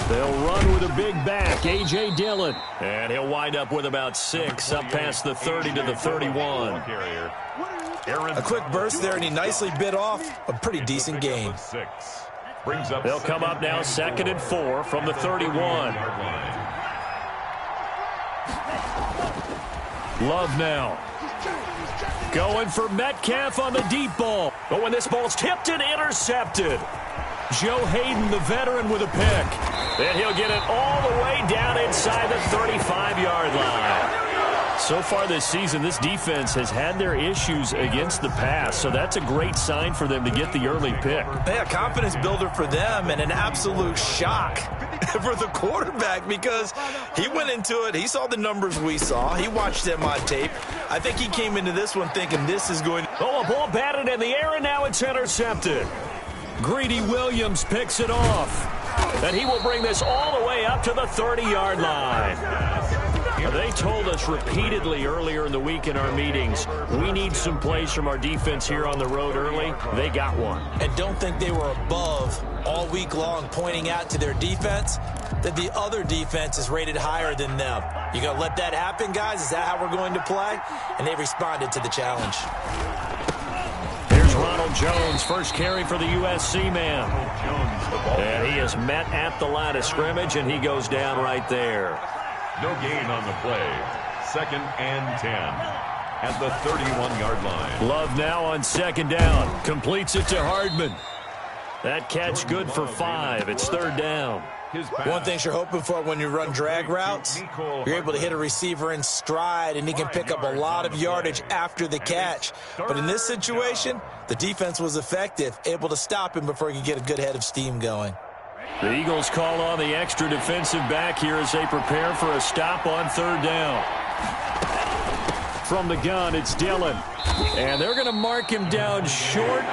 They'll run with a big back, A.J. Dillon. And he'll wind up with about 6, up past the 30 to the 31. A quick burst there, and he nicely bit off a pretty decent gain. They'll come up now 2nd and 4 from the 31. Love now. Going for Metcalf on the deep ball. But when this ball's tipped and intercepted. Joe Hayden, the veteran, with a pick. Then he'll get it all the way down inside the 35-yard line. So far this season, this defense has had their issues against the pass, so that's a great sign for them to get the early pick. Yeah, confidence builder for them and an absolute shock for the quarterback because he went into it. He saw the numbers we saw. He watched them on tape. I think he came into this one thinking this is going to... Oh, a ball batted in the air, and now it's intercepted. Greedy Williams picks it off. And he will bring this all the way up to the 30-yard line. They told us repeatedly earlier in the week in our meetings, we need some plays from our defense here on the road early. They got one. And don't think they were above all week long pointing out to their defense that the other defense is rated higher than them. You going to let that happen, guys? Is that how we're going to play? And they responded to the challenge. Ronald Jones, first carry for the USC man. And he is met at the line of scrimmage, and he goes down right there. No gain on the play. 2nd and 10 at the 31-yard line. Love now on 2nd down. Completes it to Hardman. That catch good for 5. It's 3rd down. One thing you're hoping for when you run drag routes, you're able to hit a receiver in stride, and he can pick up a lot of yardage after the catch. But in this situation, the defense was effective, able to stop him before he could get a good head of steam going. The Eagles call on the extra defensive back here as they prepare for a stop on 3rd down. From the gun, it's Dillon. And they're going to mark him down short,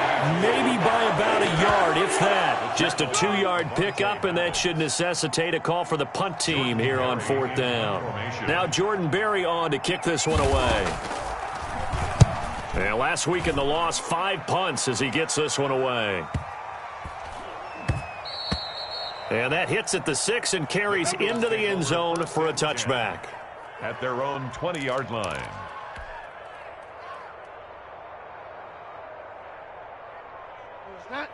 maybe by about a yard, if that. Just a 2-yard pickup, and that should necessitate a call for the punt team here on 4th down. Now Jordan Berry on to kick this one away. And last week in the loss, 5 punts as he gets this one away. And that hits at the 6 and carries into the end zone for a touchback. At their own 20-yard line.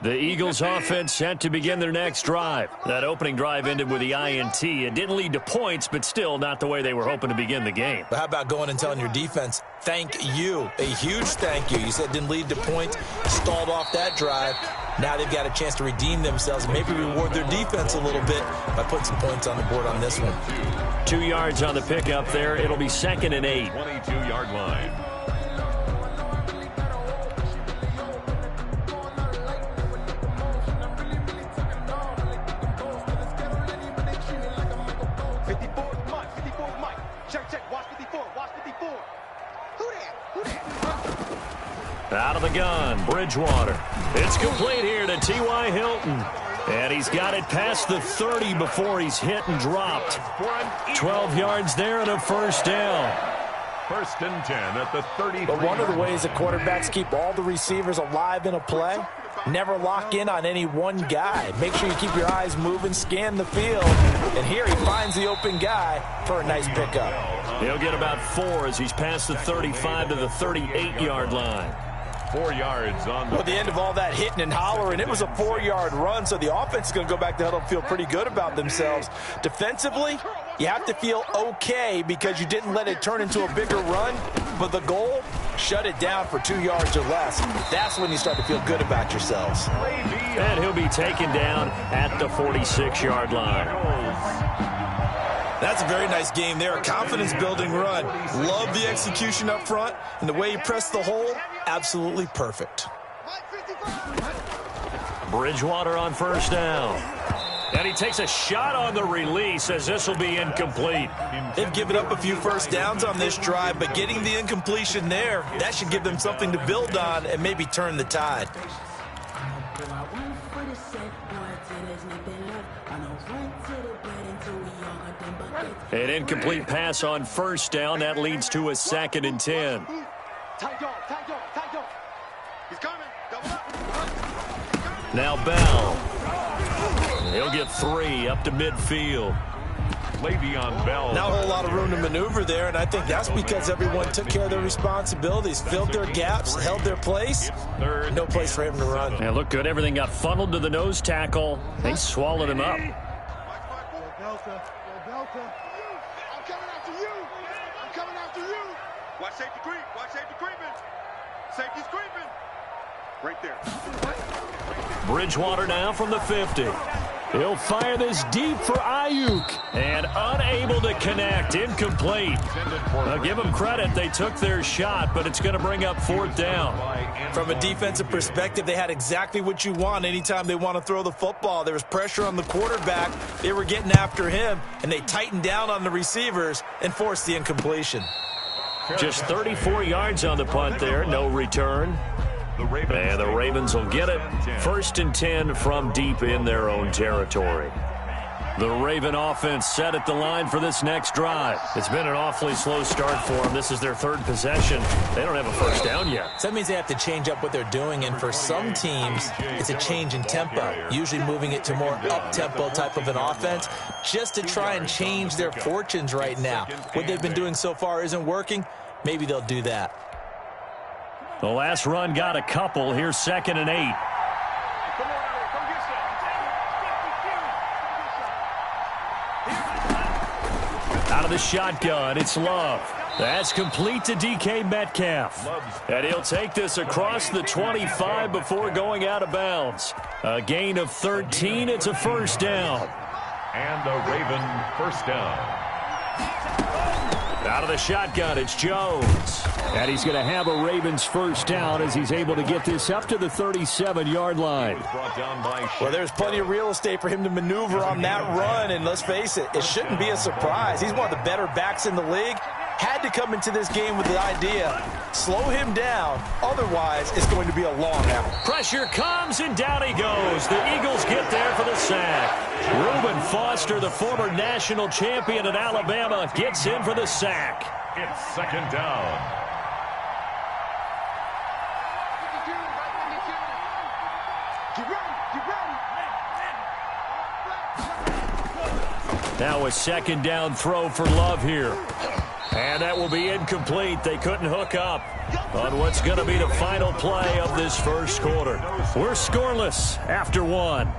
The Eagles offense set to begin their next drive. That opening drive ended with the INT. It didn't lead to points, but still not the way they were hoping to begin the game. But how about going and telling your defense, thank you, a huge thank you. You said it didn't lead to points, stalled off that drive. Now they've got a chance to redeem themselves and maybe reward their defense a little bit by putting some points on the board on this one. 2 yards on the pickup there. It'll be 2nd and 8. 22-yard line. Out of the gun, Bridgewater. It's complete here to T.Y. Hilton. And he's got it past the 30 before he's hit and dropped. 12 yards there and a 1st down. 1st and 10 at the 30. But one of the ways that quarterbacks keep all the receivers alive in a play, never lock in on any one guy. Make sure you keep your eyes moving, scan the field. And here he finds the open guy for a nice pickup. He'll get about 4 as he's past the 35 to the 38-yard line. 4 yards on the... Well, at the end of all that hitting and hollering, it was a 4-yard run, so the offense is going to go back to huddle and feel pretty good about themselves. Defensively, you have to feel okay because you didn't let it turn into a bigger run, but the goal, shut it down for 2 yards or less. That's when you start to feel good about yourselves. And he'll be taken down at the 46-yard line. That's a very nice game there. A confidence-building run. Love the execution up front, and the way he pressed the hole, absolutely perfect. Bridgewater on 1st down. And he takes a shot on the release as this will be incomplete. They've given up a few 1st downs on this drive, but getting the incompletion there, that should give them something to build on and maybe turn the tide. An incomplete pass on first down. That leads to a 2nd and 10. Now BAL. He'll get 3 up to midfield. BAL. Not a whole lot of room to maneuver there, and I think that's because everyone took care of their responsibilities, filled their gaps, held their place. No place for him to run. Yeah, looked good. Everything got funneled to the nose tackle. They swallowed him up. Watch safety creep. Watch safety creeping. Safety's creeping. Right there. Bridgewater now from the 50. He'll fire this deep for Ayuk. And unable to connect. Incomplete. I'll give them credit. They took their shot, but it's going to bring up 4th down. From a defensive perspective, they had exactly what you want anytime they want to throw the football. There was pressure on the quarterback. They were getting after him, and they tightened down on the receivers and forced the incompletion. Just 34 yards on the punt there. No return. And the Ravens will get it. 1st and 10 from deep in their own territory. The Raven offense set at the line for this next drive. It's been an awfully slow start for them. This is their 3rd possession. They don't have a first down yet. So that means they have to change up what they're doing, and for some teams, it's a change in tempo, usually moving it to more up-tempo type of an offense just to try and change their fortunes right now. What they've been doing so far isn't working. Maybe they'll do that. The last run got a couple. Here's 2nd and 8. Out of the shotgun, it's Love. That's complete to DK Metcalf. And he'll take this across the 25 before going out of bounds. A gain of 13. It's a 1st down. And a Raven 1st down. Out of the shotgun, it's Jones. And he's going to have a Ravens 1st down as he's able to get this up to the 37-yard line. Well, there's plenty of real estate for him to maneuver on that run, and let's face it, it shouldn't be a surprise. He's one of the better backs in the league. Had to come into this game with the idea, slow him down, otherwise it's going to be a long out. Pressure comes, and down he goes. The Eagles get there for the sack. Reuben Foster, the former national champion at Alabama, gets in for the sack. It's 2nd down. Now a 2nd down throw for Love here. And that will be incomplete. They couldn't hook up on what's going to be the final play of this 1st quarter. We're scoreless after 1.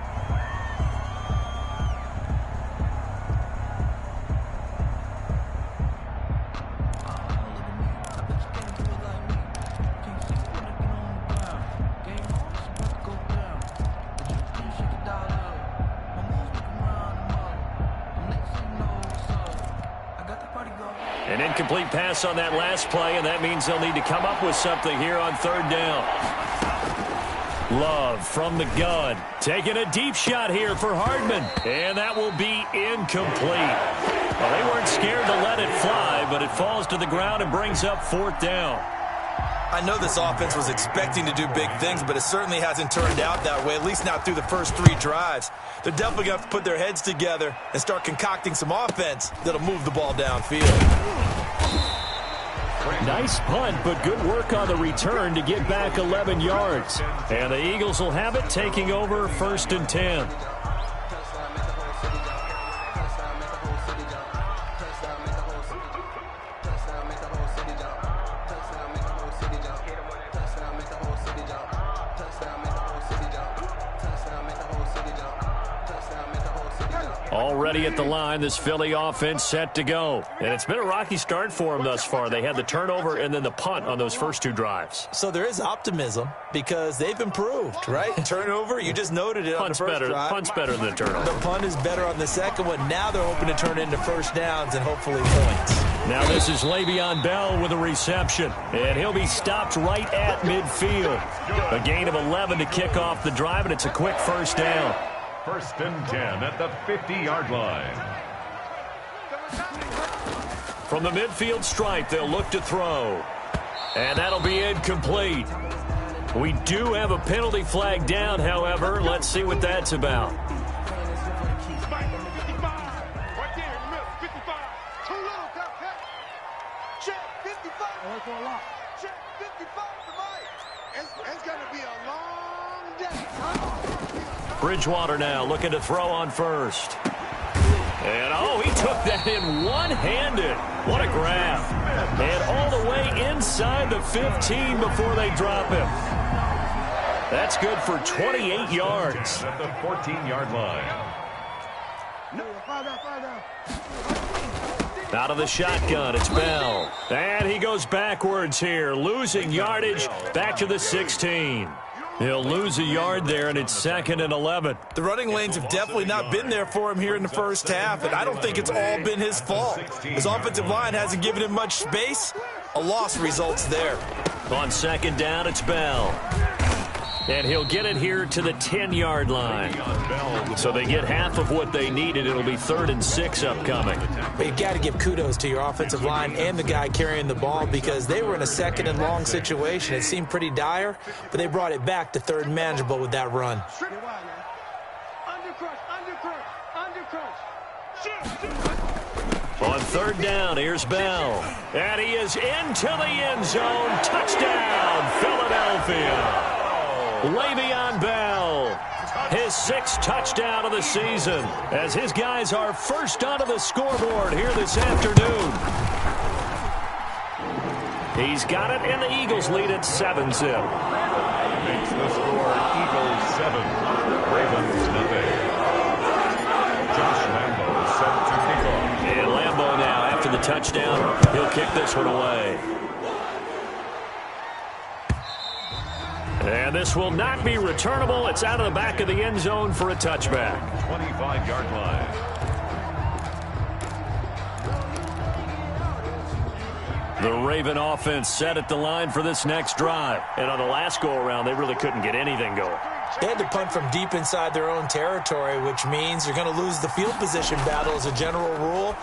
An incomplete pass on that last play, and that means they'll need to come up with something here on 3rd down. Love from the gun. Taking a deep shot here for Hardman. And that will be incomplete. Well, they weren't scared to let it fly, but it falls to the ground and brings up 4th down. I know this offense was expecting to do big things, but it certainly hasn't turned out that way, at least not through the first 3 drives. They're definitely going to have to put their heads together and start concocting some offense that'll move the ball downfield. Nice punt, but good work on the return to get back 11 yards. And the Eagles will have it, taking over 1st and 10. Already at the line, this Philly offense set to go. And it's been a rocky start for them thus far. They had the turnover and then the punt on those first 2 drives. So there is optimism because they've improved, right? Turnover, you just noted it on the first drive. Punt's better than the turnover. The punt is better on the second one. Now they're hoping to turn into 1st downs and hopefully points. Now this is Le'Veon Bell with a reception. And he'll be stopped right at midfield. A gain of 11 to kick off the drive, and it's a quick 1st down. 1st and 10 at the 50-yard line. From the midfield stripe, they'll look to throw. And that'll be incomplete. We do have a penalty flag down, however. Let's see what that's about. Bridgewater now looking to throw on first. And, oh, he took that in one-handed. What a grab. And all the way inside the 15 before they drop him. That's good for 28 yards. At the 14-yard line. Out of the shotgun, it's BAL. And he goes backwards here, losing yardage back to the 16. He'll lose a yard there, and it's 2nd and 11. The running lanes have definitely not been there for him here in the first half, and I don't think it's all been his fault. His offensive line hasn't given him much space. A loss results there. On 2nd down, it's BAL. And he'll get it here to the 10-yard line. So they get half of what they needed. It'll be 3rd and 6 upcoming. But you got to give kudos to your offensive line and the guy carrying the ball because they were in a 2nd and long situation. It seemed pretty dire, but they brought it back to 3rd and manageable with that run. On 3rd down, here's BAL. And he is into the end zone. Touchdown, Philadelphia. Le'Veon Bell, his 6th touchdown of the season, as his guys are first onto the scoreboard here this afternoon. He's got it, and the Eagles lead at 7-zip. Makes the score Eagles 7, Ravens nothing. Josh Lambo set to kick off. And Lambo now, after the touchdown, he'll kick this one away. And this will not be returnable. It's out of the back of the end zone for a touchback. 25-yard line. The Raven offense set at the line for this next drive. And on the last go-around, they really couldn't get anything going. They had to punt from deep inside their own territory, which means you're going to lose the field position battle as a general rule.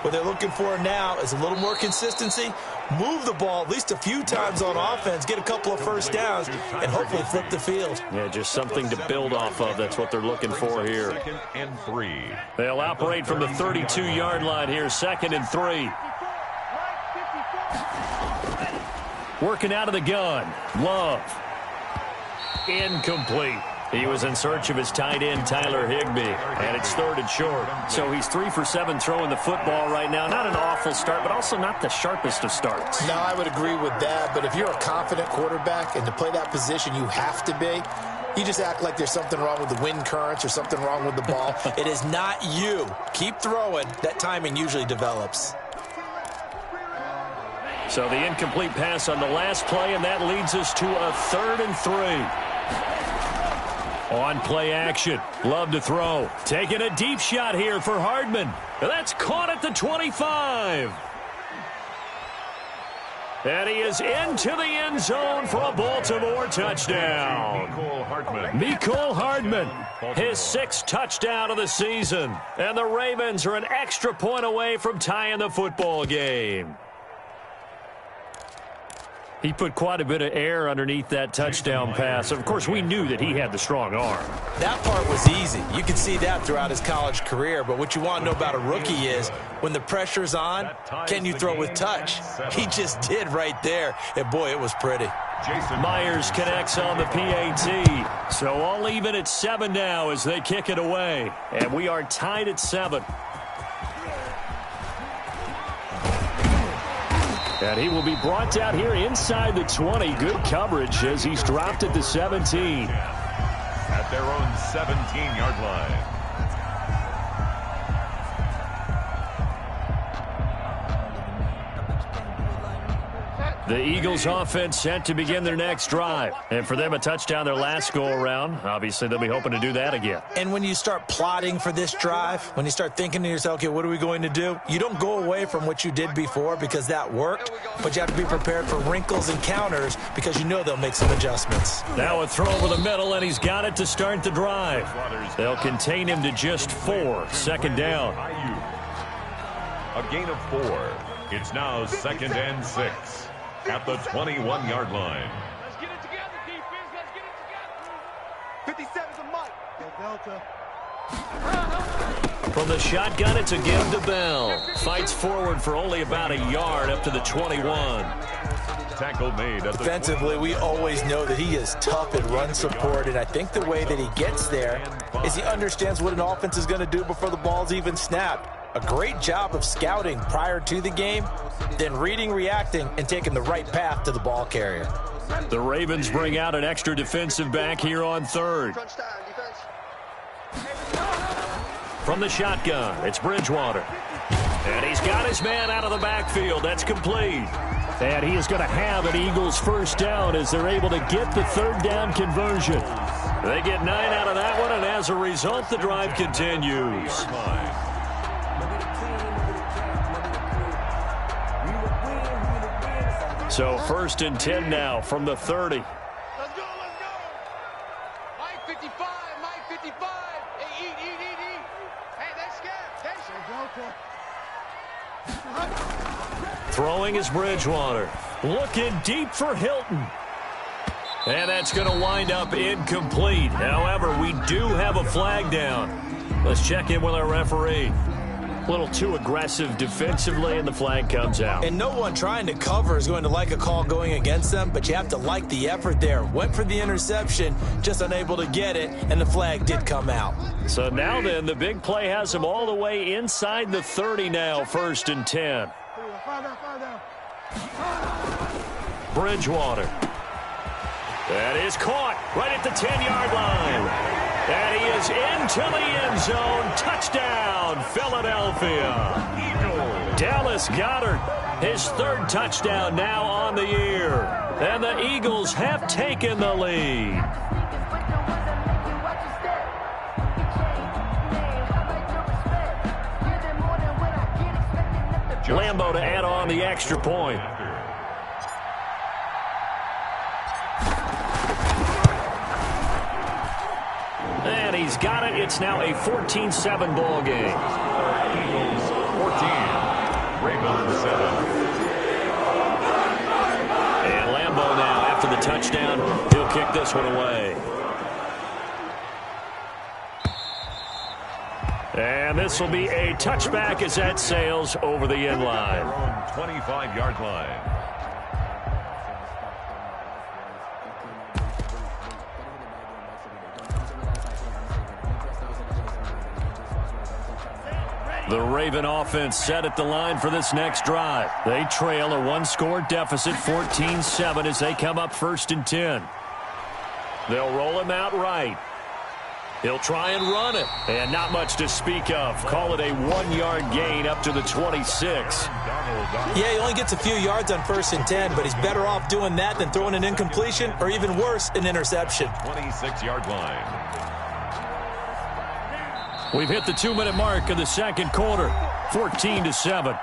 What they're looking for now is a little more consistency, move the ball at least a few times on offense, get a couple of first downs, and hopefully flip the field. Yeah, just something to build off of. That's what they're looking for here. 2nd and 3. They'll operate from the 32-yard line here, 2nd and 3. Working out of the gun. Love. Incomplete. He was in search of his tight end, Tyler Higbee, and it's 3rd and short. So he's 3 for 7 throwing the football right now. Not an awful start, but also not the sharpest of starts. No, I would agree with that, but if you're a confident quarterback and to play that position you have to be, you just act like there's something wrong with the wind currents or something wrong with the ball. It is not you. Keep throwing. That timing usually develops. So the incomplete pass on the last play, and that leads us to a 3rd and 3. On play action. Love to throw. Taking a deep shot here for Hardman. That's caught at the 25. And he is into the end zone for a Baltimore touchdown. Mecole Hardman, his 6th touchdown of the season. And the Ravens are an extra point away from tying the football game. He put quite a bit of air underneath that touchdown pass. Of course, we knew that he had the strong arm. That part was easy. You can see that throughout his college career. But what you want to know about a rookie is when the pressure's on, can you throw with touch? He just did right there. And, boy, it was pretty. Myers connects on the PAT. So all even at 7 now as they kick it away. And we are tied at 7. And he will be brought down here inside the 20. Good coverage as he's dropped at the 17. At their own 17-yard line. The Eagles offense set to begin their next drive. And for them, a touchdown their last go-around. Obviously, they'll be hoping to do that again. And when you start plotting for this drive, when you start thinking to yourself, okay, what are we going to do? You don't go away from what you did before because that worked, but you have to be prepared for wrinkles and counters because you know they'll make some adjustments. Now a throw over the middle, and he's got it to start the drive. They'll contain him to just 4. 2nd down. A gain of 4. It's now 2nd and 6. At the 21-yard line. Let's get it together, defense. Let's get it together. 57's a Mike. Delta. From the shotgun, it's a give to Bell. Fights forward for only about a yard up to the 21. tackle made at the Defensively, we always know that he is tough in run support, and I think the way that he gets there is he understands what an offense is going to do before the ball's even snapped. A great job of scouting prior to the game, then reading, reacting, and taking the right path to the ball carrier. The Ravens bring out an extra defensive back here on third. From the shotgun, it's Bridgewater. And he's got his man out of the backfield. That's complete. And he is going to have an Eagles first down as they're able to get the third down conversion. They get 9 out of that one, and as a result, the drive continues. So 1st and 10 now from the 30. Let's go, let's go. Mike 55, Mike 55. Hey, eat. Hey, that's good. Throwing is Bridgewater. Looking deep for Hilton. And that's going to wind up incomplete. However, we do have a flag down. Let's check in with our referee. A little too aggressive defensively, and the flag comes out. And no one trying to cover is going to like a call going against them, but you have to like the effort there. Went for the interception, just unable to get it, and the flag did come out. So now then, the big play has him all the way inside the 30 now, 1st and 10. Bridgewater. That is caught right at the 10-yard line. And he is into the end zone. Touchdown, Philadelphia. Dallas Goedert, his 3rd touchdown now on the year. And the Eagles have taken the lead. Lambo to add on the extra point. And he's got it. It's now a 14-7 ball game. Eagles 14, Ravens 7. And Lambo now, after the touchdown, he'll kick this one away. And this will be a touchback as that sails over the end line. 25-yard line. The Raven offense set at the line for this next drive. They trail a 1-score deficit, 14-7, as they come up 1st and 10. They'll roll him out right. He'll try and run it. And not much to speak of. Call it a 1-yard gain up to the 26. Yeah, he only gets a few yards on 1st and 10, but he's better off doing that than throwing an incompletion or even worse, an interception. 26-yard line. We've hit the 2-minute mark of the second quarter, 14-7.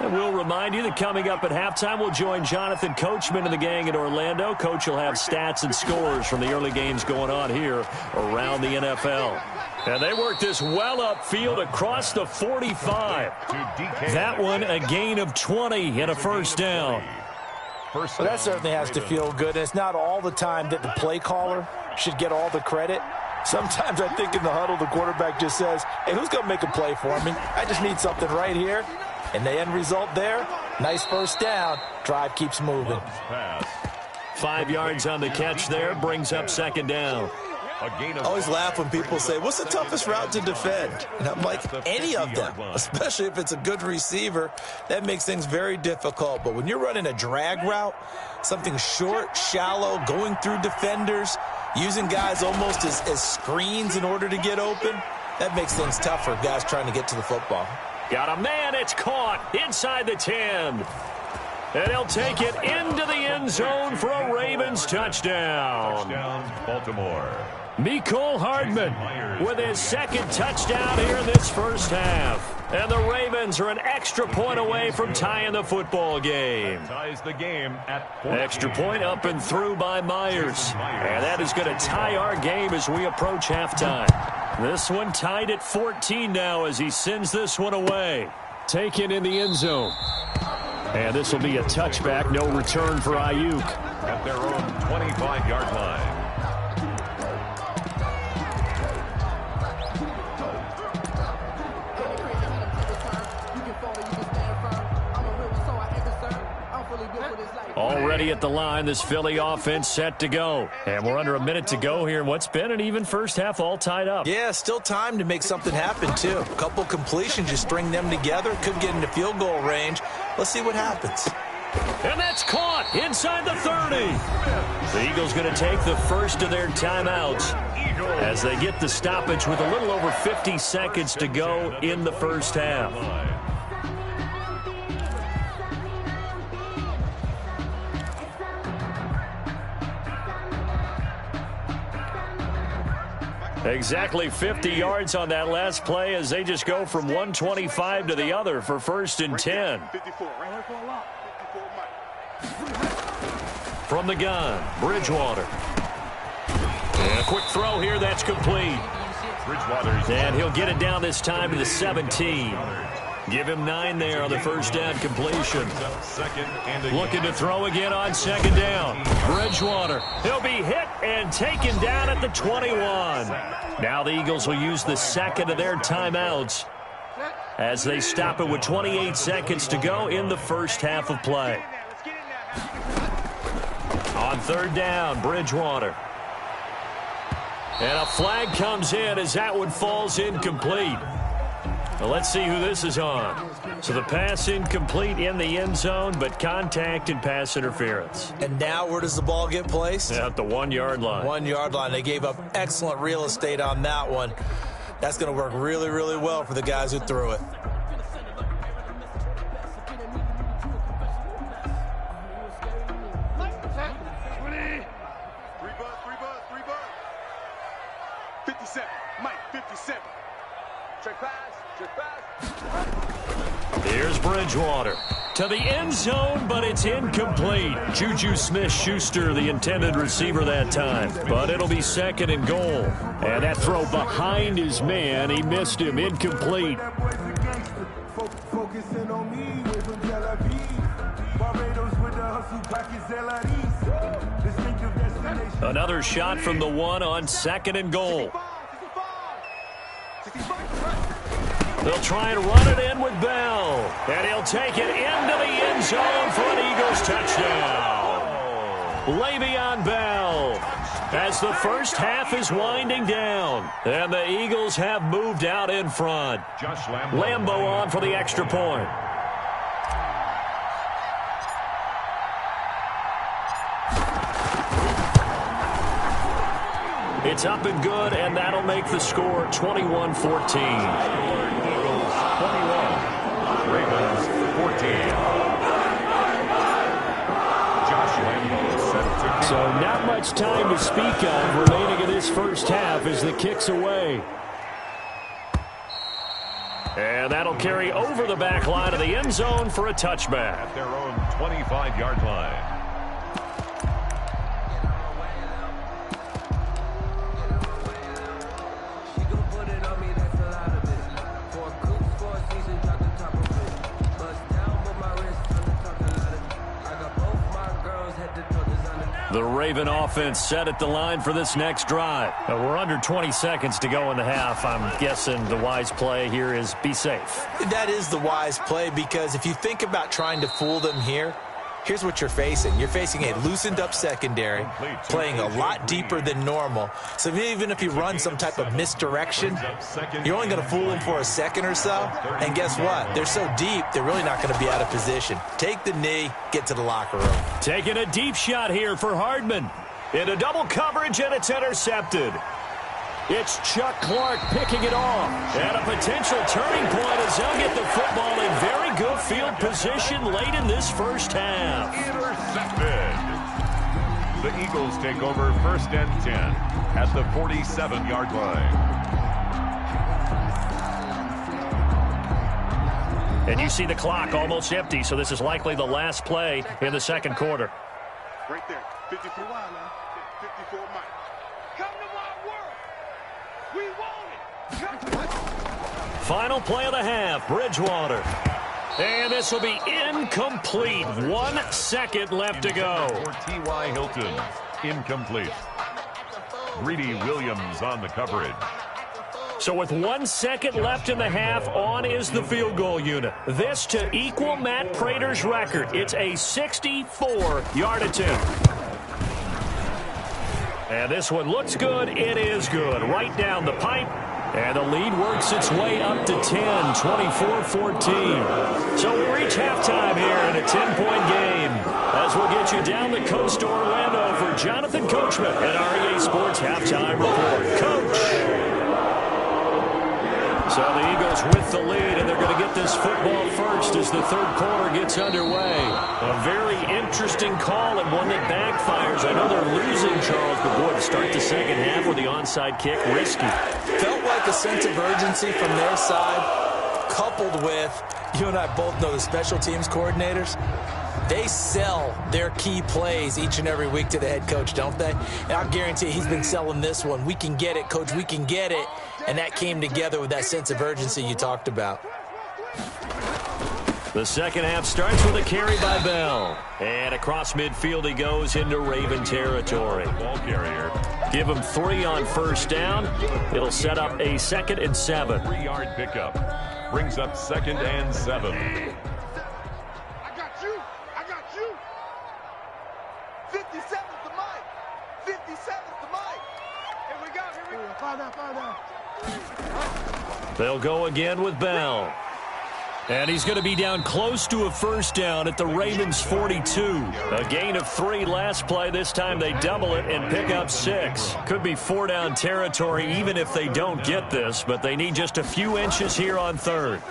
And we'll remind you that coming up at halftime, we'll join Jonathan Coachman and the gang in Orlando. Coach will have stats and scores from the early games going on here around the NFL. And they work this well upfield across the 45. That one a gain of 20 and a first down. Well, that certainly has to feel good. And it's not all the time that the play caller should get all the credit. Sometimes I think in the huddle, the quarterback just says, hey, who's going to make a play for me? I just need something right here. And the end result there, nice first down. Drive keeps moving. 5 yards on the catch there, brings up 2nd down. I always laugh when people say, what's the toughest route to defend? And I'm like, any of them, especially if it's a good receiver. That makes things very difficult. But when you're running a drag route, something short, shallow, going through defenders, using guys almost as screens in order to get open, that makes things tough for guys trying to get to the football. Got a man, it's caught inside the 10. And he'll take it into the end zone for a Ravens touchdown. Touchdown, Baltimore. Mecole Hardman with his 2nd touchdown here in this first half. And the Ravens are an extra point away from tying the football game. Ties the game at 14. Extra point up and through by Myers. And that is going to tie our game as we approach halftime. This one tied at 14 now as he sends this one away. Taken in the end zone. And this will be a touchback, no return for Ayuk. At their own 25-yard line. ready at the line. This Philly offense set to go. And we're under a minute to go here in what's been an even first half, all tied up. Yeah, still time to make something happen, too. A couple completions, you string them together, could get into field goal range. Let's see what happens. And that's caught inside the 30. The Eagles going to take the first of their timeouts as they get the stoppage with a little over 50 seconds to go in the first half. Exactly 50 yards on that last play as they just go from 125 to the other for 1st and 10. From the gun, Bridgewater. And a quick throw here, that's complete. And he'll get it down this time to the 17. Give him 9 there on the first down completion. Looking to throw again on 2nd down. Bridgewater. He'll be hit and taken down at the 21. Now the Eagles will use the second of their timeouts as they stop it with 28 seconds to go in the first half of play. On 3rd down, Bridgewater. And a flag comes in as that one falls incomplete. Well, let's see who this is on. So the pass incomplete in the end zone, but contact and pass interference. And now where does the ball get placed? At the 1-yard line. 1-yard line. They gave up excellent real estate on that one. That's going to work really, really well for the guys who threw it. Here's Bridgewater to the end zone, but it's incomplete. Juju Smith-Schuster, the intended receiver that time. But it'll be 2nd and goal. And that throw behind his man, he missed him, incomplete. Another shot from the 1 on 2nd and goal. They'll try and run it in with BAL. And he'll take it into the end zone for an Eagles touchdown. Le'Veon Bell as the first half is winding down. And the Eagles have moved out in front. Lambo on for the extra point. It's up and good, and that'll make the score 21-14. Ravens 14. Josh Lambo set to. So not much time to speak of remaining in this first half as the kick's away. And that'll carry over the back line of the end zone for a touchback. At their own 25-yard line. The Raven offense set at the line for this next drive. We're under 20 seconds to go in the half. I'm guessing the wise play here is be safe. That is the wise play, because if you think about trying to fool them here, here's what you're facing. You're facing a loosened-up secondary, playing a lot deeper than normal. So even if you run some type of misdirection, you're only going to fool them for a second or so. And guess what? They're so deep, they're really not going to be out of position. Take the knee, get to the locker room. Taking a deep shot here for Hardman. Into double coverage, and it's intercepted. It's Chuck Clark picking it off. And a potential turning point as they'll get the football in very good field position late in this first half. Intercepted. The Eagles take over 1st and 10 at the 47-yard line. And you see the clock almost empty, so this is likely the last play in the second quarter. Right there. 54 Mike. 54 Mike. Come to my world. We want it. Final play of the half, Bridgewater. And this will be incomplete. 1 second left to go. For T.Y. Hilton, incomplete. Greedy Williams on the coverage. So with 1 second left in the half, on is the field goal unit. This to equal Matt Prater's record. It's a 64-yard attempt. And this one looks good. It is good. Right down the pipe. And the lead works its way up to 10, 24-14. So we reach halftime here in a 10-point game. As we'll get you down the coast to Orlando for Jonathan Coachman at REA Sports Halftime Report. Coach! So the Eagles with the lead, and they're going to get this football first as the third quarter gets underway. A very interesting call and one that backfires. I know they're losing, Charles, but boy, to start the second half with the onside kick, risky. Felt like a sense of urgency from their side, coupled with, you and I both know the special teams coordinators. They sell their key plays each and every week to the head coach, don't they? And I guarantee he's been selling this one. We can get it, Coach. We can get it. And that came together with that sense of urgency you talked about. The second half starts with a carry by Bell. And across midfield he goes into Raven territory. Ball carrier. Give him 3 on first down. It'll set up a 2nd and 7. 3-yard pickup. Brings up 2nd and 7. They'll go again with Bell. And he's going to be down close to a first down at the Ravens' 42. A gain of 3 last play. This time they double it and pick up 6. Could be 4-down territory even if they don't get this, but they need just a few inches here on third.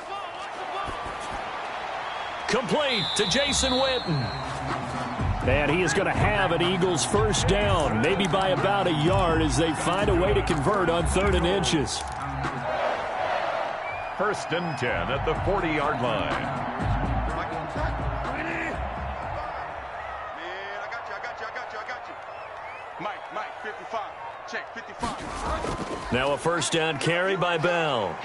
Complete to Jason Witten. And he is going to have an Eagles first down, maybe by about a yard as they find a way to convert on 3rd and inches. 1st and 10 at the 40-yard line. Man, I got you. Mike, 55. Check, 55. Now a first down carry by Bell.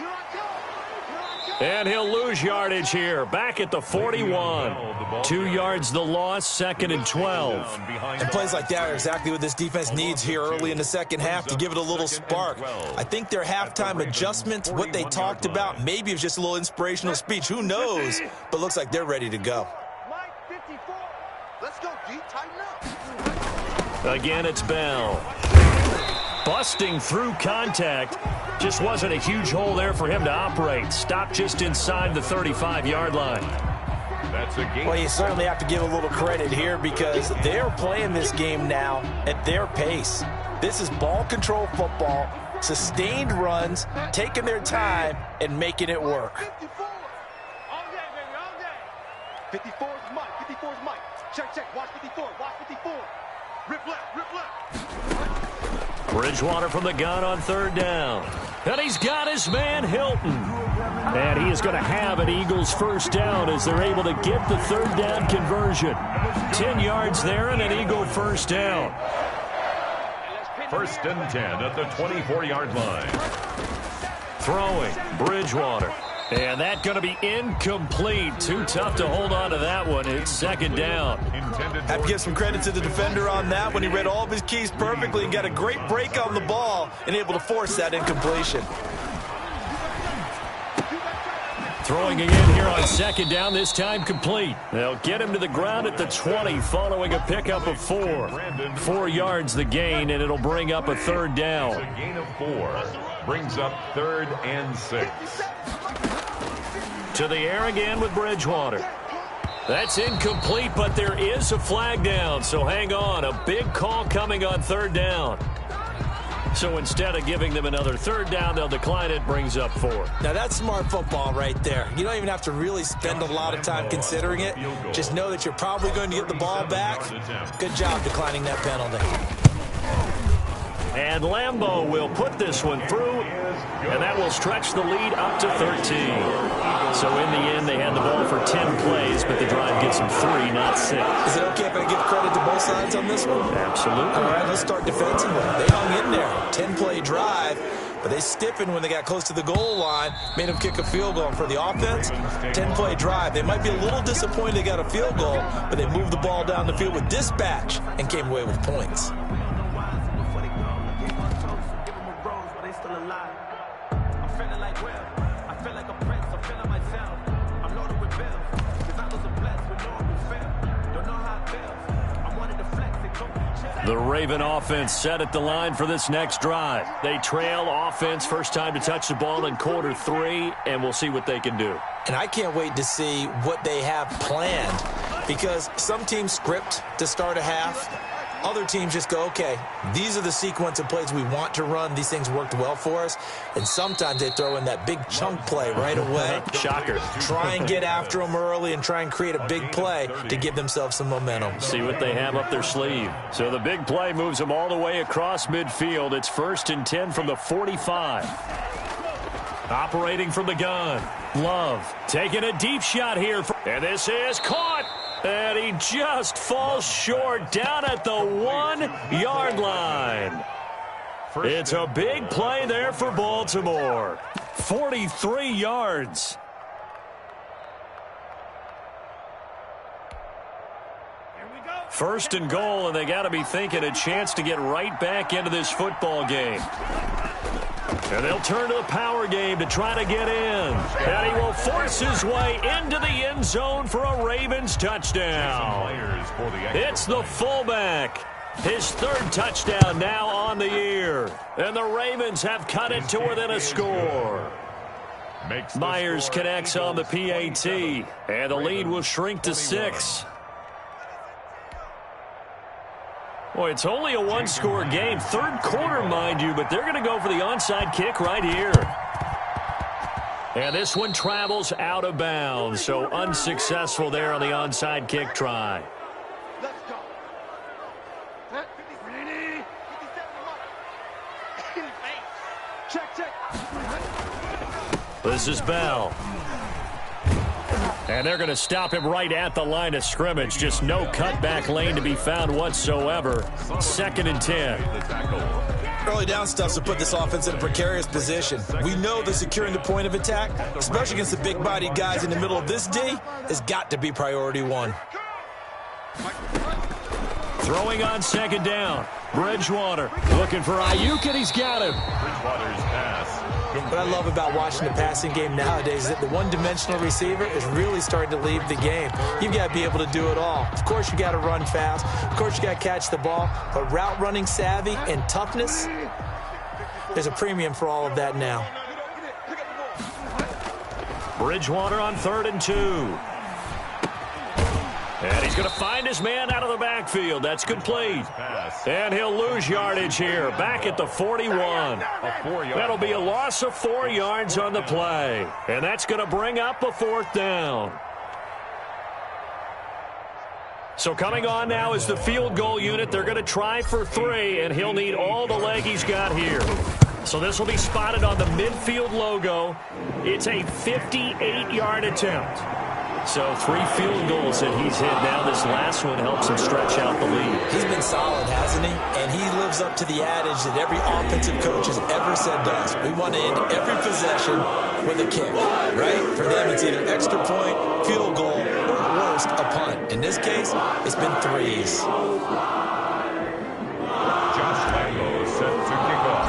And he'll lose yardage here. Back at the 41. 2 yards the loss, 2nd and 12. And plays like that are exactly what this defense needs here early in the second half to give it a little spark. I think their halftime adjustments, what they talked about, maybe it was just a little inspirational speech. Who knows? But looks like they're ready to go. Mike, 54. Let's go, D. Tighten up. Again, it's Bell. Busting through contact. Just wasn't a huge hole there for him to operate. Stopped just inside the 35-yard line. That's a game. Well, you certainly have to give a little credit here because they're playing this game now at their pace. This is ball control football, sustained runs, taking their time, and making it work. 54. All day, baby, all day. 54 is Mike. 54 is Mike. Check. Watch 54. Watch 54. Rip left. Bridgewater from the gun on 3rd down. And he's got his man, Hilton. And he is going to have an Eagles first down as they're able to get the 3rd down conversion. 10 yards there and an Eagle first down. 1st and 10 at the 24-yard line. Throwing, Bridgewater. And that's going to be incomplete. Too tough to hold on to that one. It's 2nd down. Have to give some credit to the defender on that when he read all of his keys perfectly and got a great break on the ball and able to force that incompletion. Throwing again here on 2nd down, this time complete. They'll get him to the ground at the 20 following a pickup of 4. 4 yards the gain, and it'll bring up a 3rd down. A gain of 4. Brings up 3rd and 6. To the air again with Bridgewater. That's incomplete, but there is a flag down, so hang on. A big call coming on 3rd down. So instead of giving them another 3rd down, they'll decline it, brings up 4. Now that's smart football right there. You don't even have to really spend a lot of time considering it. Just know that you're probably going to get the ball back. Good job declining that penalty. And Lambeau will put this one through, and that will stretch the lead up to 13. So in the end, they had the ball for 10 plays, but the drive gets them 3, not 6. Is it okay if I give credit to both sides on this one? Absolutely. All right, let's start defensively. They hung in there. 10-play drive, but they stiffened when they got close to the goal line, made them kick a field goal. And for the offense, 10-play drive. They might be a little disappointed they got a field goal, but they moved the ball down the field with dispatch and came away with points. The Raven offense set at the line for this next drive. They trail offense, first time to touch the ball in quarter 3, and we'll see what they can do. And I can't wait to see what they have planned, because some teams script to start a half. Other teams just go, okay, these are the sequence of plays we want to run. These things worked well for us. And sometimes they throw in that big chunk play right away. Shocker. Try and get after them early and try and create a big play to give themselves some momentum. See what they have up their sleeve. So the big play moves them all the way across midfield. It's 1st and 10 from the 45. Operating from the gun. Love taking a deep shot here. And this is caught. And he just falls short down at the 1-yard line. It's a big play there for Baltimore. 43 yards. First and goal, and they got to be thinking a chance to get right back into this football game. And they'll turn to the power game to try to get in. And he will force his way into the end zone for a Ravens touchdown. It's the fullback. His 3rd touchdown now on the year. And the Ravens have cut it to within a score. Myers connects on the PAT. And the lead will shrink to 6. Boy, it's only a 1-score game. 3rd quarter, mind you, but they're going to go for the onside kick right here. And this one travels out of bounds, so unsuccessful there on the onside kick try. Let's go. Ready? Check. This is BAL. And they're going to stop him right at the line of scrimmage. Just no cutback lane to be found whatsoever. 2nd and 10. Early down stuff to put this offense in a precarious position. We know that securing the point of attack, especially against the big-bodied guys in the middle of this D, has got to be priority 1. Throwing on 2nd down. Bridgewater looking for Ayuk, and he's got him. Bridgewater's pass. What I love about watching the passing game nowadays is that the one-dimensional receiver is really starting to leave the game. You've got to be able to do it all. Of course, you got to run fast. Of course, you got to catch the ball. But route running savvy and toughness, there's a premium for all of that now. Bridgewater on 3rd and 2. And he's going to find his man out of the backfield. That's complete. And he'll lose yardage here. Back at the 41. That'll be a loss of 4 yards on the play. And that's going to bring up a 4th down. So coming on now is the field goal unit. They're going to try for 3, and he'll need all the leg he's got here. So this will be spotted on the midfield logo. It's a 58-yard attempt. So 3 field goals that he's hit now. This last one helps him stretch out the lead. He's been solid, hasn't he? And he lives up to the adage that every offensive coach has ever said to us. We want to end every possession with a kick, right? For them, it's either extra point, field goal, or worst, a punt. In this case, it's been 3s. Josh Lambo set to kick off.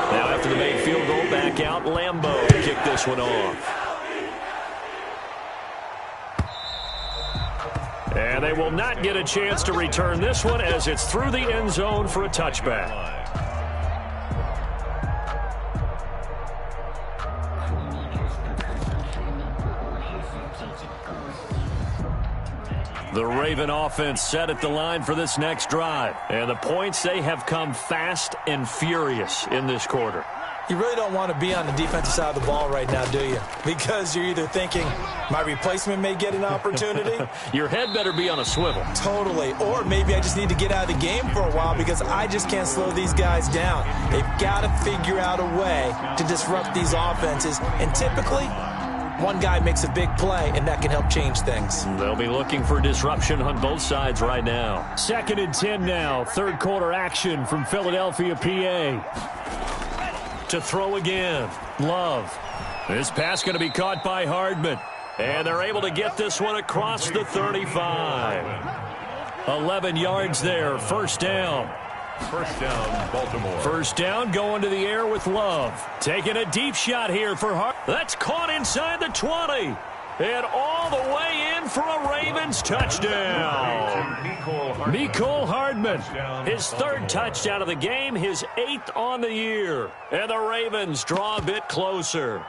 Now after the made field goal, back out. Lambo kicked this one off. And they will not get a chance to return this one as it's through the end zone for a touchback. The Raven offense set at the line for this next drive. And the points, they have come fast and furious in this quarter. You really don't want to be on the defensive side of the ball right now, do you? Because you're either thinking, my replacement may get an opportunity. Your head better be on a swivel. Totally. Or maybe I just need to get out of the game for a while because I just can't slow these guys down. They've got to figure out a way to disrupt these offenses. And typically, one guy makes a big play, and that can help change things. They'll be looking for disruption on both sides right now. 2nd and 10 now. 3rd quarter action from Philadelphia, PA. To throw again. Love. This pass going to be caught by Hardman. And they're able to get this one across the 35. 11 yards there. 1st down. First down, Baltimore. First down, going to the air with Love. Taking a deep shot here for Hart. That's caught inside the 20. And all the way in for a Ravens touchdown. Mecole Hardman, his third touchdown of the game, his 8th on the year. And the Ravens draw a bit closer.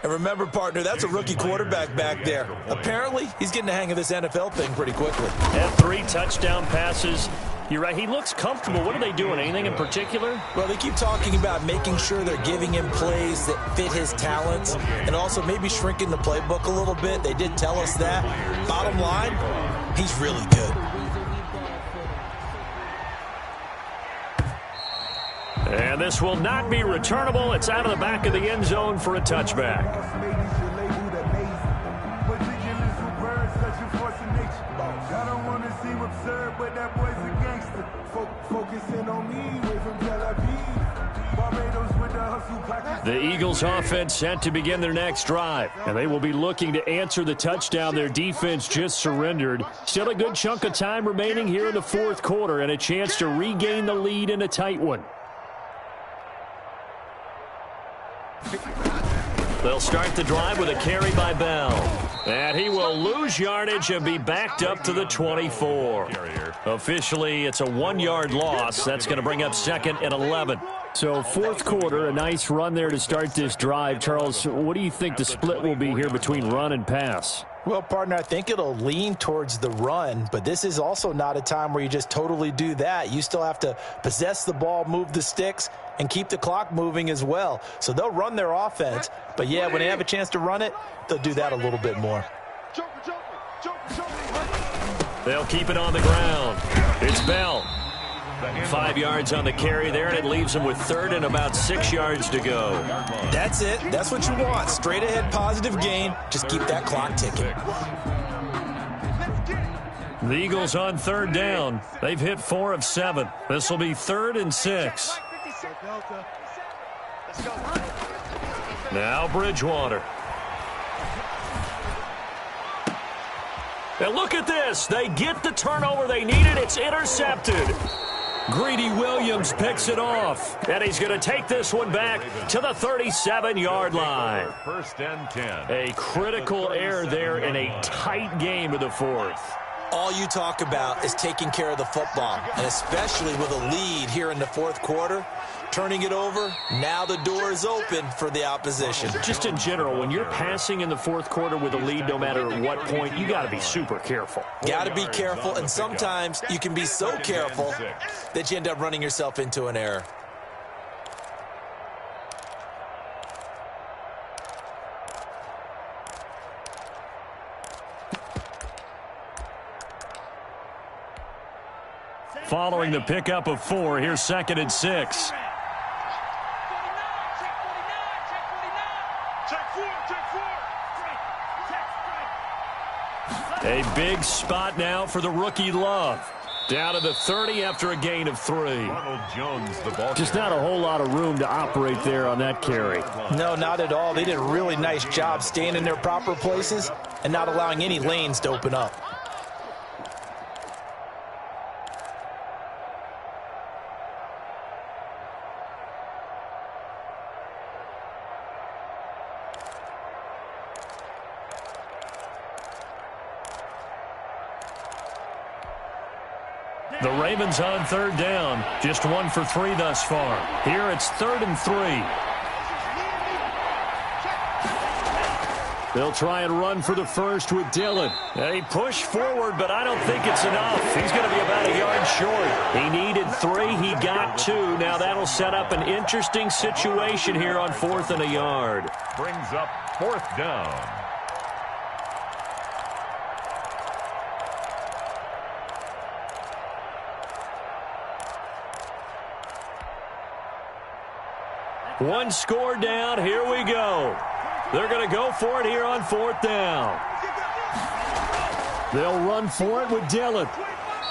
And remember, partner, that's a rookie quarterback back there. Apparently, he's getting the hang of this NFL thing pretty quickly. And 3 touchdown passes. You're right, he looks comfortable. What are they doing? Anything in particular? Well, they keep talking about making sure they're giving him plays that fit his talents and also maybe shrinking the playbook a little bit. They did tell us that. Bottom line, he's really good. And this will not be returnable. It's out of the back of the end zone for a touchback. The Eagles offense set to begin their next drive, and they will be looking to answer the touchdown their defense just surrendered. Still a good chunk of time remaining here in the fourth quarter and a chance to regain the lead in a tight one. They'll start the drive with a carry by Bell. And he will lose yardage and be backed up to the 24. Officially, it's a 1-yard loss. That's going to bring up 2nd and 11. So fourth quarter, a nice run there to start this drive. Charles, what do you think the split will be here between run and pass? Well, partner, I think it'll lean towards the run, but this is also not a time where you just totally do that. You still have to possess the ball, move the sticks, and keep the clock moving as well. So they'll run their offense, but yeah, when they have a chance to run it, they'll do that a little bit more. They'll keep it on the ground. It's Bell. 5 yards on the carry there, and it leaves them with 3rd and about 6 yards to go. That's it. That's what you want. Straight ahead positive gain. Just keep that clock ticking. The Eagles on 3rd down. They've hit 4 of 7. This will be 3rd and 6. Now Bridgewater. And look at this. They get the turnover they needed. It's intercepted. Greedy Williams picks it off. And he's going to take this one back to the 37-yard line. First and 10. A critical error there in a tight game of the fourth. All you talk about is taking care of the football, and especially with a lead here in the fourth quarter. Turning it over, now the door is open for the opposition. Just in general, when you're passing in the fourth quarter with a lead, no matter what point, you got to be super careful. Got to be careful, and sometimes you can be so careful that you end up running yourself into an error. Following the pickup of 4, here's 2nd and 6. A big spot now for the rookie Love. Down to the 30 after a gain of 3. Ronald Jones, the ball Just not a whole lot of room to operate there on that carry. No, not at all. They did a really nice job staying in their proper places and not allowing any lanes to open up. The Ravens on 3rd down. Just 1 for 3 thus far. Here it's 3rd and 3. They'll try and run for the first with Dillon. They push forward, but I don't think it's enough. He's going to be about a yard short. He needed 3. He got 2. Now that'll set up an interesting situation here on 4th and a yard. brings up 4th down. One score down. Here we go. They're going to go for it here on 4th down. They'll run for it with Dillon.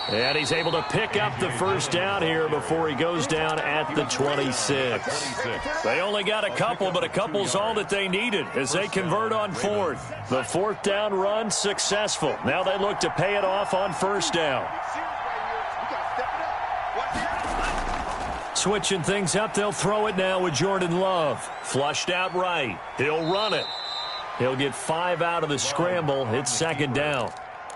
And he's able to pick up the first down here before he goes down at the 26. They only got a couple, but a couple's all that they needed as they convert on 4th. The 4th down run successful. Now they look to pay it off on 1st down. Switching things up, they'll throw it now with Jordan Love. Flushed out right. He'll run it. He'll get 5 out of the scramble. It's second down.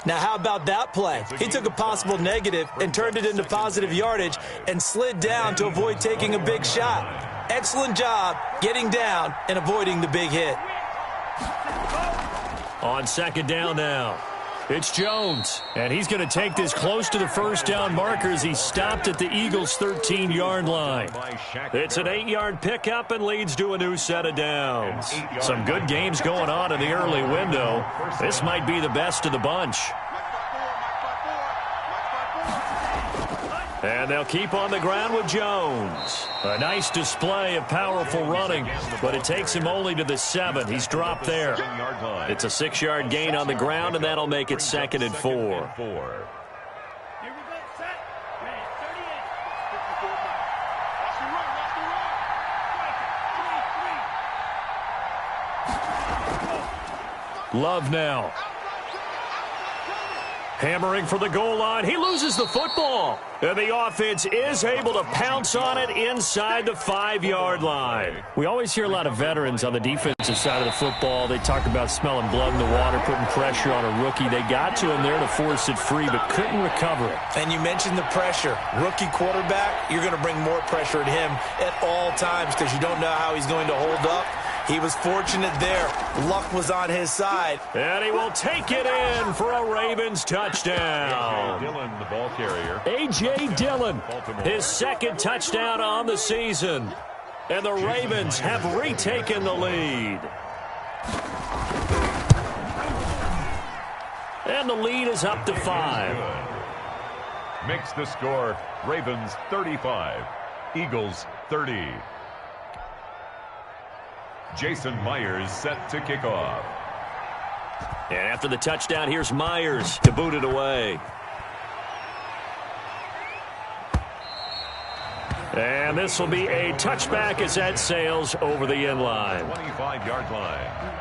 Now, how about that play? He took a possible negative and turned it into positive yardage and slid down to avoid taking a big shot. Excellent job getting down and avoiding the big hit. On second down now, it's Jones, and he's going to take this close to the first down marker as he stopped at the Eagles' 13-yard line. It's an 8-yard pickup and leads to a new set of downs. Some good games going on in the early window. This might be the best of the bunch. And they'll keep on the ground with Jones. A nice display of powerful running, but it takes him only to the 7. He's dropped there. It's a 6-yard gain on the ground, and that'll make it second and 4. Love now. Hammering for the goal line. He loses the football. And the offense is able to pounce on it inside the 5-yard line. We always hear a lot of veterans on the defensive side of the football. They talk about smelling blood in the water, putting pressure on a rookie. They got to him there to force it free, but couldn't recover it. And you mentioned the pressure. Rookie quarterback, you're going to bring more pressure at him at all times because you don't know how he's going to hold up. He was fortunate there. Luck was on his side. And he will take it in for a Ravens touchdown. Dillon, the ball carrier. A.J. Dillon, his second touchdown on the season. And the Ravens have retaken the lead. And the lead is up to 5. Makes the score Ravens 35, Eagles 30. Jason Myers set to kick off. And after the touchdown, here's Myers to boot it away. And this will be a touchback as that sails over the end line. 25-yard line.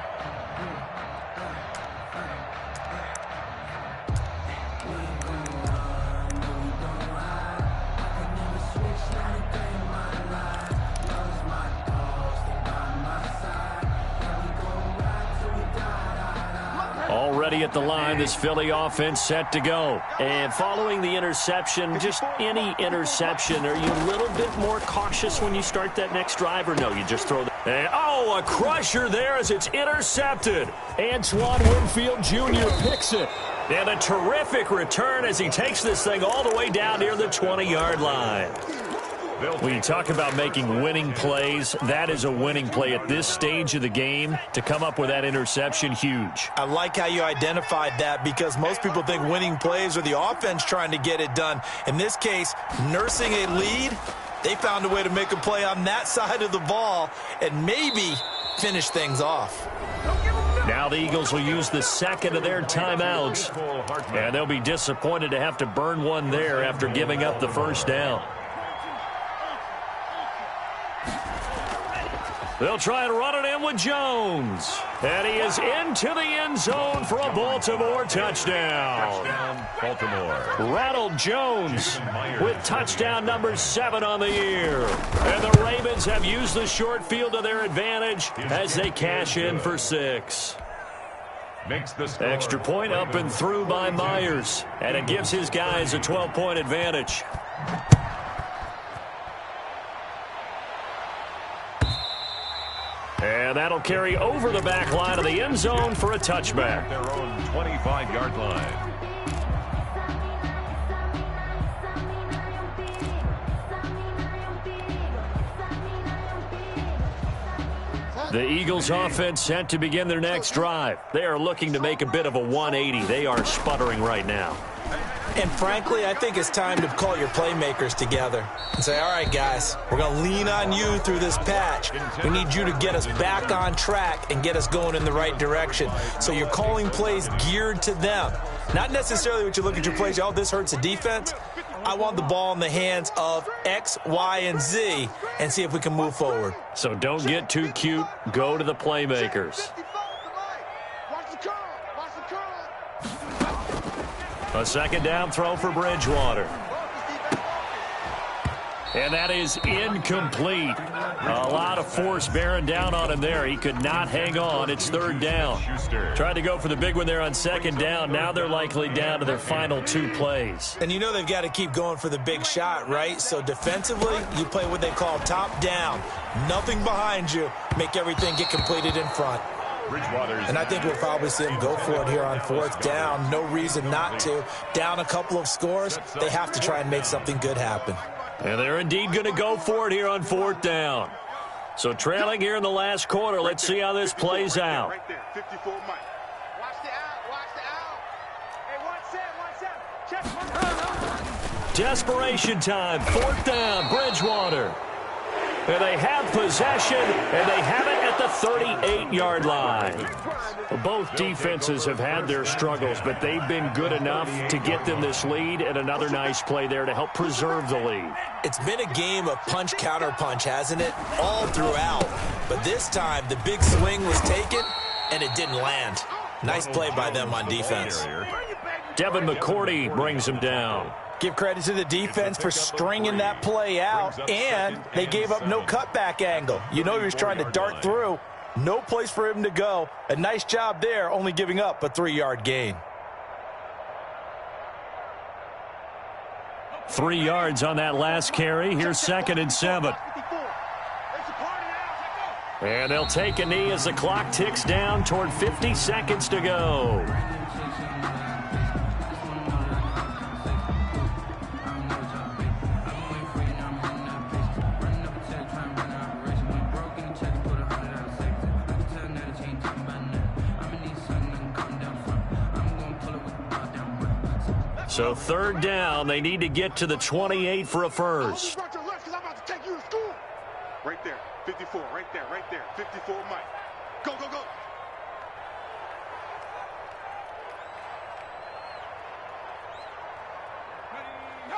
Already at the line, this Philly offense set to go. And following the interception, just any interception, are you a little bit more cautious when you start that next drive, or no, you just throw the... And, oh, a crusher there as it's intercepted. Antoine Winfield Jr. picks it. And a terrific return as he takes this thing all the way down near the 20-yard line. When you talk about making winning plays, that is a winning play at this stage of the game. To come up with that interception, huge. I like how you identified that because most people think winning plays are the offense trying to get it done. In this case, nursing a lead, they found a way to make a play on that side of the ball and maybe finish things off. Now the Eagles will use the second of their timeouts, and they'll be disappointed to have to burn one there after giving up the first down. They'll try and run it in with Jones. And he is into the end zone for a Baltimore touchdown. Baltimore. Ronald Jones with touchdown number 7 on the year. And the Ravens have used the short field to their advantage as they cash in for 6. Extra point up and through by Myers. And it gives his guys a 12-point advantage. And that'll carry over the back line of the end zone for a touchback. Their own 25-yard line. The Eagles offense set to begin their next drive. They are looking to make a bit of a 180. They are sputtering right now. And frankly, I think it's time to call your playmakers together and say, all right, guys, we're going to lean on you through this patch. We need you to get us back on track and get us going in the right direction. So you're calling plays geared to them. Not necessarily what you look at your plays, oh, this hurts the defense. I want the ball in the hands of X, Y, and Z and see if we can move forward. So don't get too cute. Go to the playmakers. A second down throw for Bridgewater. And that is incomplete. A lot of force bearing down on him there. He could not hang on. It's third down. Tried to go for the big one there on second down. Now they're likely down to their final 2 plays. And you know they've got to keep going for the big shot, right? So defensively, you play what they call top down. Nothing behind you. Make everything get completed in front. And I think we'll probably see them go for it here on fourth down. No reason not to. Down a couple of scores, they have to try and make something good happen. And they're indeed going to go for it here on fourth down. So trailing here in the last quarter. Let's see how this plays out. Right there, 54 Mike. Watch the out, watch the out. Hey, 1 set, check. Desperation time, fourth down, Bridgewater. And they have possession, and they have it at the 38-yard line. Well, both defenses have had their struggles, but they've been good enough to get them this lead, and another nice play there to help preserve the lead. It's been a game of punch-counter-punch, hasn't it? All throughout. But this time, the big swing was taken, and it didn't land. Nice play by them on defense. Devin McCourty brings him down. Give credit to the defense for stringing that play out, and they gave up no cutback angle. You know he was trying to dart through. No place for him to go. A nice job there, only giving up a 3-yard gain. 3 yards on that last carry. Here's 2nd and 7. And they'll take a knee as the clock ticks down toward 50 seconds to go. So third down, they need to get to the 28 for a first. Right there, 54, right there, 54 Mike. Go, go, go.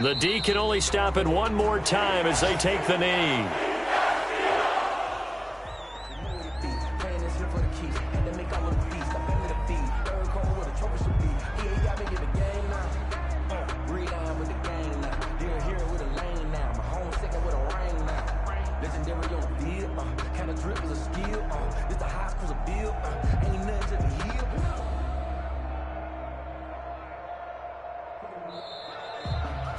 The D can only stop it one more time as they take the knee.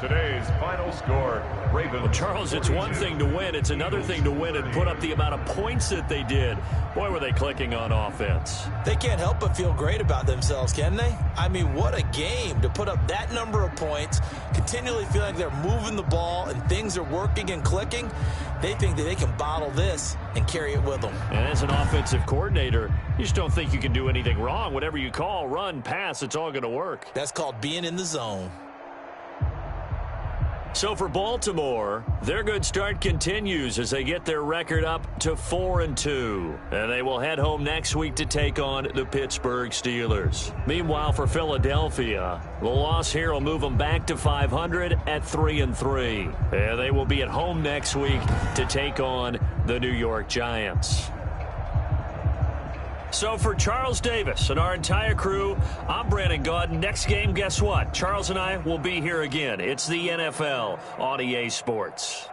Today's final score, Ravens. Well, Charles, it's one thing to win. It's another thing to win and put up the amount of points that they did. Boy, were they clicking on offense. They can't help but feel great about themselves, can they? I mean, what a game to put up that number of points, continually feel like they're moving the ball and things are working and clicking. They think that they can bottle this and carry it with them. And as an offensive coordinator, you just don't think you can do anything wrong. Whatever you call, run, pass, it's all going to work. That's called being in the zone. So for Baltimore, their good start continues as they get their record up to 4-2. And they will head home next week to take on the Pittsburgh Steelers. Meanwhile, for Philadelphia, the loss here will move them back to 500 at 3-3. And they will be at home next week to take on the New York Giants. So for Charles Davis and our entire crew, I'm Brandon Gaudin. Next game, guess what? Charles and I will be here again. It's the NFL on EA Sports.